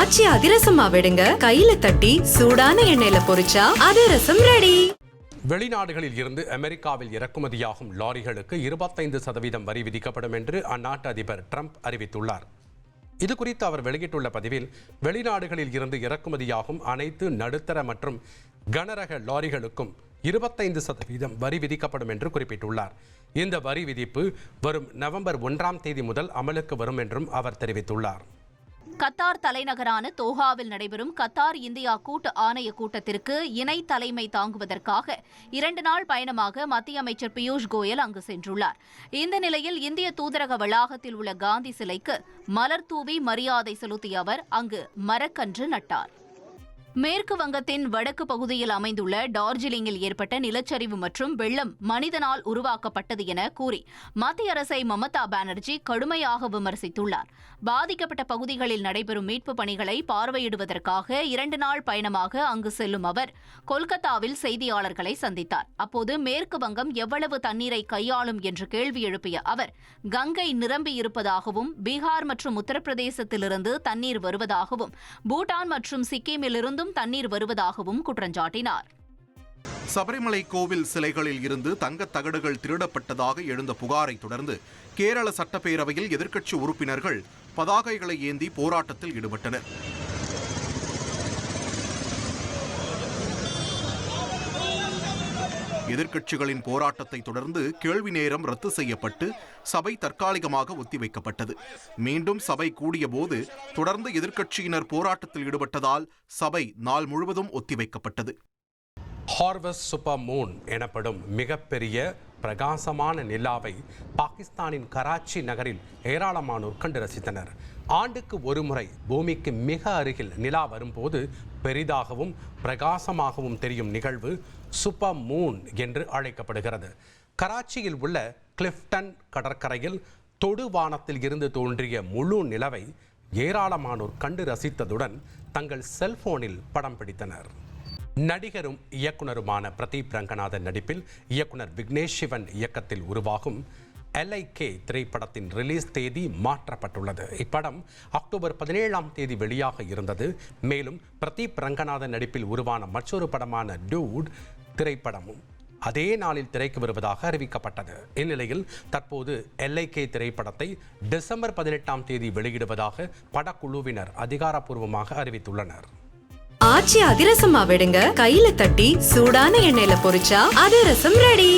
ஆச்சி அதிரசமா விடுங்க, கையில தட்டி சூடான எண்ணெயில பொரிச்சா அதிரசம் ரெடி. வெளிநாடுகளில் இருந்து அமெரிக்காவில் இறக்குமதியாகும் லாரிகளுக்கு 25% வரி விதிக்கப்படும் என்று அந்நாட்டு அதிபர் ட்ரம்ப் அறிவித்துள்ளார். இதுகுறித்து அவர் வெளியிட்டுள்ள பதிவில், வெளிநாடுகளில் இருந்து இறக்குமதியாகும் அனைத்து நடுத்தர மற்றும் கனரக லாரிகளுக்கும் 25% வரி விதிக்கப்படும் என்று குறிப்பிட்டுள்ளார். இந்த வரி விதிப்பு வரும் நவம்பர் 1ஆம் தேதி முதல் அமலுக்கு வரும் என்றும் அவர் தெரிவித்துள்ளார். கத்தார் தலைநகரான தோஹாவில் நடைபெறும் கத்தார் இந்தியா கூட்டு ஆணைய கூட்டத்திற்கு இணை தலைமை தாங்குவதற்காக 2 நாள் பயணமாக மத்திய அமைச்சர் பியூஷ் கோயல் அங்கு சென்றுள்ளார். இந்த நிலையில் இந்திய தூதரக வளாகத்தில் உள்ள காந்தி சிலைக்கு மலர் தூவி மரியாதை செலுத்திய அவர் அங்கு மரக்கன்று நட்டார். மேற்கு வங்கத்தின் வடக்கு பகுதியில் அமைந்துள்ள டார்ஜிலிங்கில் ஏற்பட்ட நிலச்சரிவு மற்றும் வெள்ளம் மனிதனால் உருவாக்கப்பட்டது என கூறி மத்திய அரசை மமதா பானர்ஜி கடுமையாக விமர்சித்துள்ளார். பாதிக்கப்பட்ட பகுதிகளில் நடைபெறும் மீட்புப் பணிகளை பார்வையிடுவதற்காக 2 நாள் பயணமாக அங்கு செல்லும் அவர் கொல்கத்தாவில் செய்தியாளர்களை சந்தித்தார். அப்போது மேற்கு வங்கம் எவ்வளவு தண்ணீரை கையாளும் என்று கேள்வி எழுப்பிய அவர், கங்கை நிரம்பியிருப்பதாகவும் பீகார் மற்றும் உத்தரப்பிரதேசத்திலிருந்து தண்ணீர் வருவதாகவும் பூட்டான் மற்றும் சிக்கிமிலிருந்தும் தண்ணீர் வருவதாகவும் குற்றஞ்சாட்டினார். சபரிமலை கோவில் சிலைகளில் இருந்து தங்கத் தகடுகள் திருடப்பட்டதாக எழுந்த புகாரை தொடர்ந்து கேரள சட்டப்பேரவையில் எதிர்க்கட்சி உறுப்பினர்கள் பதாகைகளை ஏந்தி போராட்டத்தில் ஈடுபட்டனர். எதிர்க்கட்சிகளின் போராட்டத்தை தொடர்ந்து கேள்வி நேரம் ரத்து செய்யப்பட்டு சபை தற்காலிகமாக ஒத்திவைக்கப்பட்டது. மீண்டும் சபை கூடிய போது தொடர்ந்து எதிர்க்கட்சியினர் போராட்டத்தில் ஈடுபட்டதால் சபை நாள் முழுவதும் ஒத்திவைக்கப்பட்டது. ஹார்வெஸ்ட் சூப்பர் மூன் எனப்படும் மிகப்பெரிய பிரகாசமான நிலாவை பாகிஸ்தானின் கராச்சி நகரில் ஏராளமானோர் கண்டு ரசித்தனர். ஆண்டுக்கு ஒரு முறை பூமிக்கு மிக அருகில் நிலா வரும்போது பெரிதாகவும் பிரகாசமாகவும் தெரியும் நிகழ்வு சூப்பர் மூன் என்று அழைக்கப்படுகிறது. கராச்சியில் உள்ள கிளிஃப்டன் கடற்கரையில் தொடுவானத்தில் இருந்து தோன்றிய முழு நிலவை ஏராளமானோர் கண்டு ரசித்ததுடன் தங்கள் செல்போனில் படம் பிடித்தனர். நடிகரும் இயக்குனருமான பிரதீப் ரங்கநாதன் நடிப்பில் இயக்குனர் விக்னேஷ் சிவன் இயக்கத்தில் உருவாகும் LIK திரைப்படத்தின் ரிலீஸ் தேதி மாற்றப்பட்டுள்ளது. இப்படம் அக்டோபர் 17ஆம் தேதி வெளியாக இருந்தது. மேலும் பிரதீப் ரங்கநாதன் நடிப்பில் உருவான மற்றொரு படமான டூட் திரைப்படமும் அதே நாளில் திரைக்கு வருவதாக அறிவிக்கப்பட்டது. இந்நிலையில் தற்போது LIK திரைப்படத்தை டிசம்பர் 18ஆம் தேதி வெளியிடுவதாக படக்குழுவினர் அதிகாரப்பூர்வமாக அறிவித்துள்ளனர். ஆச்சி அதிரசமா விடுங்க, கையில தட்டி சூடான எண்ணெயில பொரிச்சா அதிரசம் ரெடி.